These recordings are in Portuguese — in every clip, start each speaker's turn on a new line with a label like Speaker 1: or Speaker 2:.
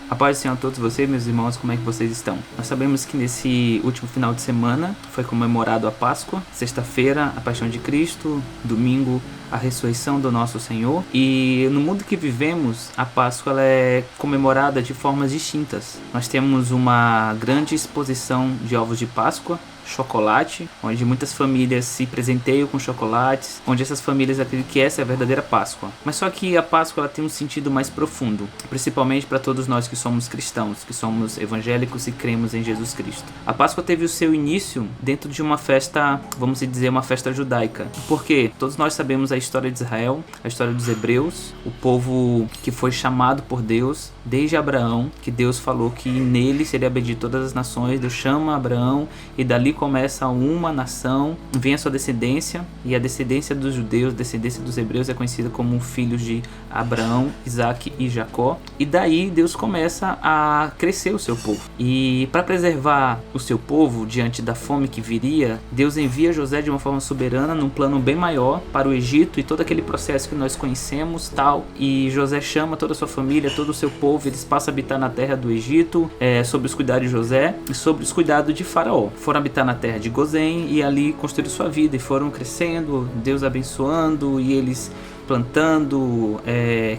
Speaker 1: A paz do Senhor a todos vocês, meus irmãos, como é que vocês estão? Nós sabemos que nesse último final de semana foi comemorado a Páscoa, sexta-feira a Paixão de Cristo, domingo a ressurreição do nosso Senhor. E no mundo que vivemos, a Páscoa ela é comemorada de formas distintas. Nós temos uma grande exposição de ovos de Páscoa, chocolate, onde muitas famílias se presenteiam com chocolates, onde essas famílias acreditam que essa é a verdadeira Páscoa. Mas só que a Páscoa ela tem um sentido mais profundo, principalmente para todos nós que somos cristãos, que somos evangélicos e cremos em Jesus Cristo. A Páscoa teve o seu início dentro de uma festa, vamos dizer, uma festa judaica. Porque todos nós sabemos a história de Israel, a história dos hebreus, o povo que foi chamado por Deus desde Abraão, que Deus falou que nele seria bendito todas as nações. Deus chama Abraão e dali começa uma nação, vem a sua descendência, e a descendência dos judeus, a descendência dos hebreus é conhecida como filhos de Abraão, Isaac e Jacó. E daí Deus começa a crescer o seu povo. E para preservar o seu povo diante da fome que viria, Deus envia José de uma forma soberana, num plano bem maior, para o Egito e todo aquele processo que nós conhecemos, tal. E José chama toda a sua família, todo o seu povo, eles passam a habitar na terra do Egito, sob os cuidados de José e sob os cuidados de Faraó. Foram habitar na terra de Gozém e ali construíram sua vida e foram crescendo, Deus abençoando e eles plantando,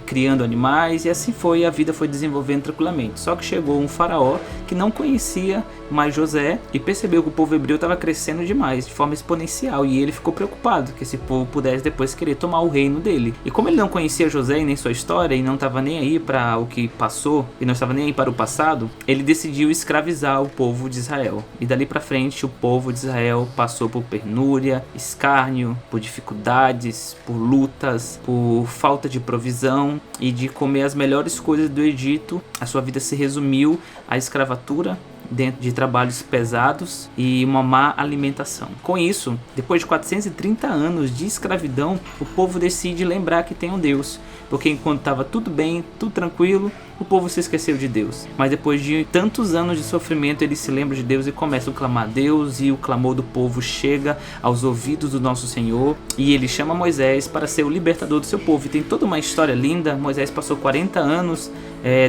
Speaker 1: criando animais, e assim foi, a vida foi desenvolvendo tranquilamente. Só que chegou um faraó que não conhecia mais José e percebeu que o povo hebreu estava crescendo demais, de forma exponencial, e ele ficou preocupado que esse povo pudesse depois querer tomar o reino dele. E como ele não conhecia José e nem sua história, e não estava nem aí para o que passou, e não estava nem aí para o passado, ele decidiu escravizar o povo de Israel. E dali para frente o povo de Israel passou por penúria, escárnio, por dificuldades, por lutas, por falta de provisão e de comer as melhores coisas do Egito. A sua vida se resumiu à escravatura, dentro de trabalhos pesados e uma má alimentação. Com isso, depois de 430 anos de escravidão, o povo decide lembrar que tem um Deus, porque enquanto estava tudo bem, tudo tranquilo, o povo se esqueceu de Deus. Mas depois de tantos anos de sofrimento, eles se lembram de Deus e começam a clamar a Deus, e o clamor do povo chega aos ouvidos do nosso Senhor, e ele chama Moisés para ser o libertador do seu povo. E tem toda uma história linda. Moisés passou 40 anos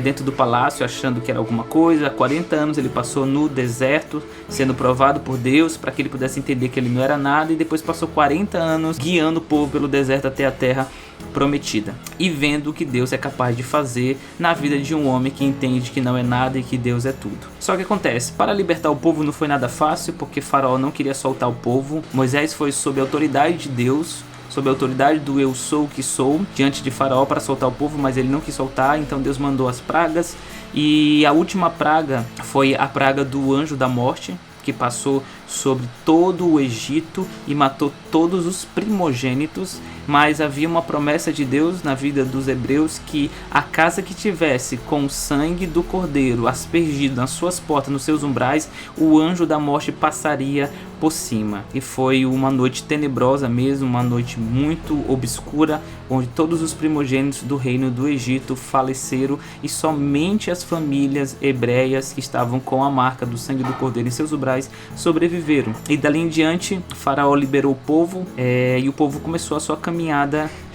Speaker 1: dentro do palácio achando que era alguma coisa. 40 anos ele passou no deserto sendo provado por Deus para que ele pudesse entender que ele não era nada, e depois passou 40 anos guiando o povo pelo deserto até a terra prometida e vendo o que Deus é capaz de fazer na vida de um homem que entende que não é nada e que Deus é tudo. Só que acontece, para libertar o povo não foi nada fácil, porque Faraó não queria soltar o povo. Moisés foi sob a autoridade de Deus, sob a autoridade do eu sou o que sou, diante de Faraó para soltar o povo, mas ele não quis soltar. Então Deus mandou as pragas, e a última praga foi a praga do anjo da morte, que passou sobre todo o Egito e matou todos os primogênitos. Mas havia uma promessa de Deus na vida dos hebreus, que a casa que tivesse com o sangue do cordeiro aspergido nas suas portas, nos seus umbrais, o anjo da morte passaria por cima. E foi uma noite tenebrosa mesmo, uma noite muito obscura, onde todos os primogênitos do reino do Egito faleceram, e somente as famílias hebreias que estavam com a marca do sangue do cordeiro em seus umbrais sobreviveram. E dali em diante, Faraó liberou o povo, e o povo começou a sua caminhada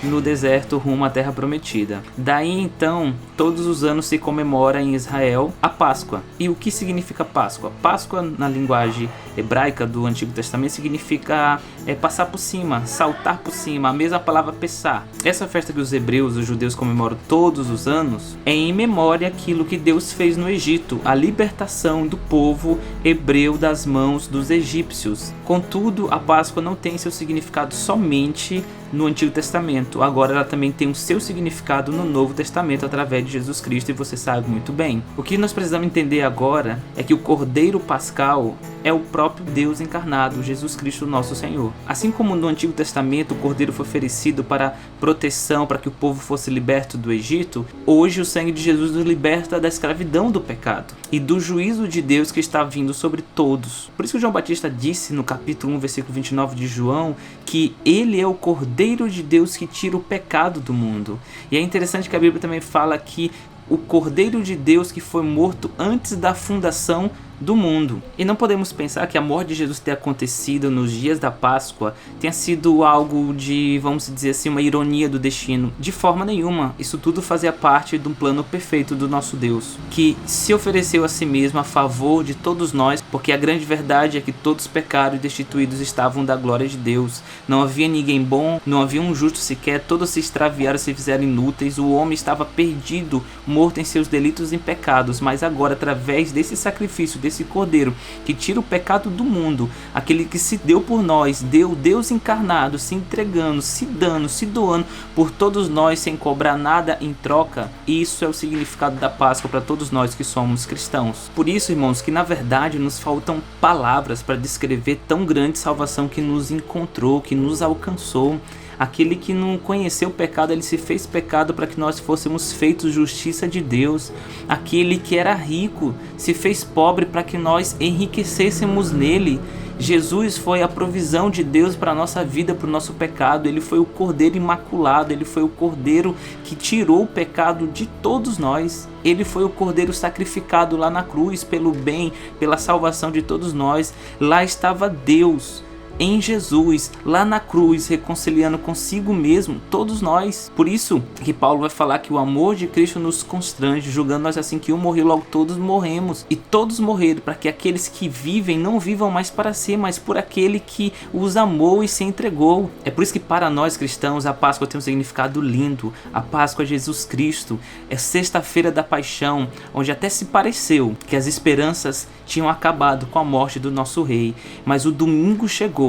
Speaker 1: no deserto rumo à terra prometida. Daí então, todos os anos se comemora em Israel a Páscoa. E o que significa Páscoa? Páscoa, na linguagem hebraica do Antigo Testamento, significa passar por cima, saltar por cima, a mesma palavra pessar. Essa festa que os hebreus, os judeus comemoram todos os anos, é em memória aquilo que Deus fez no Egito, a libertação do povo hebreu das mãos dos egípcios. Contudo, a Páscoa não tem seu significado somente no Antigo Testamento. Agora ela também tem o seu significado no Novo Testamento através de Jesus Cristo, e você sabe muito bem. O que nós precisamos entender agora é que o Cordeiro Pascal é o próprio Deus encarnado, Jesus Cristo, nosso Senhor. Assim como no Antigo Testamento o Cordeiro foi oferecido para proteção, para que o povo fosse liberto do Egito, hoje o sangue de Jesus nos liberta da escravidão do pecado e do juízo de Deus que está vindo sobre todos. Por isso que João Batista disse no capítulo 1, versículo 29 de João, que ele é o Cordeiro de Deus que tira o pecado do mundo. E é interessante que a Bíblia também fala que o Cordeiro de Deus que foi morto antes da fundação do mundo. E não podemos pensar que a morte de Jesus ter acontecido nos dias da Páscoa tenha sido algo de, vamos dizer assim, uma ironia do destino. De forma nenhuma. Isso tudo fazia parte de um plano perfeito do nosso Deus, que se ofereceu a si mesmo a favor de todos nós, porque a grande verdade é que todos pecaram e destituídos estavam da glória de Deus. Não havia ninguém bom, não havia um justo sequer, todos se extraviaram, se fizeram inúteis, o homem estava perdido, morto em seus delitos e pecados, mas agora, através desse sacrifício, desse cordeiro, que tira o pecado do mundo, aquele que se deu por nós, deu Deus encarnado, se entregando, se dando, se doando por todos nós, sem cobrar nada em troca, isso é o significado da Páscoa para todos nós que somos cristãos. Por isso, irmãos, que na verdade nos faltam palavras para descrever tão grande salvação que nos encontrou, que nos alcançou. Aquele que não conheceu o pecado, ele se fez pecado para que nós fôssemos feitos justiça de Deus. Aquele que era rico se fez pobre para que nós enriquecêssemos nele. Jesus foi a provisão de Deus para a nossa vida, para o nosso pecado. Ele foi o Cordeiro imaculado, ele foi o Cordeiro que tirou o pecado de todos nós. Ele foi o Cordeiro sacrificado lá na cruz pelo bem, pela salvação de todos nós. Lá estava Deus em Jesus, lá na cruz, reconciliando consigo mesmo todos nós. Por isso que Paulo vai falar que o amor de Cristo nos constrange, julgando nós assim que um morreu, logo todos morremos. E todos morreram para que aqueles que vivem não vivam mais para si, mas por aquele que os amou e se entregou. É por isso que para nós cristãos a Páscoa tem um significado lindo. A Páscoa é Jesus Cristo, é sexta-feira da paixão, onde até se pareceu que as esperanças tinham acabado com a morte do nosso rei, mas o domingo chegou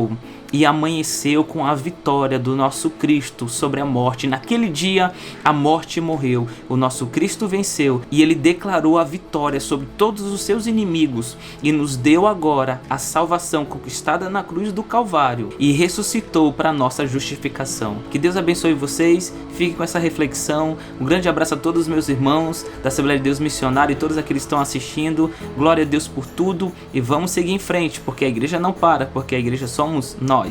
Speaker 1: e amanheceu com a vitória do nosso Cristo sobre a morte. Naquele dia a morte morreu, o nosso Cristo venceu e ele declarou a vitória sobre todos os seus inimigos e nos deu agora a salvação conquistada na cruz do Calvário e ressuscitou para a nossa justificação. Que Deus abençoe vocês, fique com essa reflexão. Um grande abraço a todos os meus irmãos da Assembleia de Deus Missionária e todos aqueles que estão assistindo. Glória a Deus por tudo e vamos seguir em frente, porque a igreja não para, porque a igreja somos nós.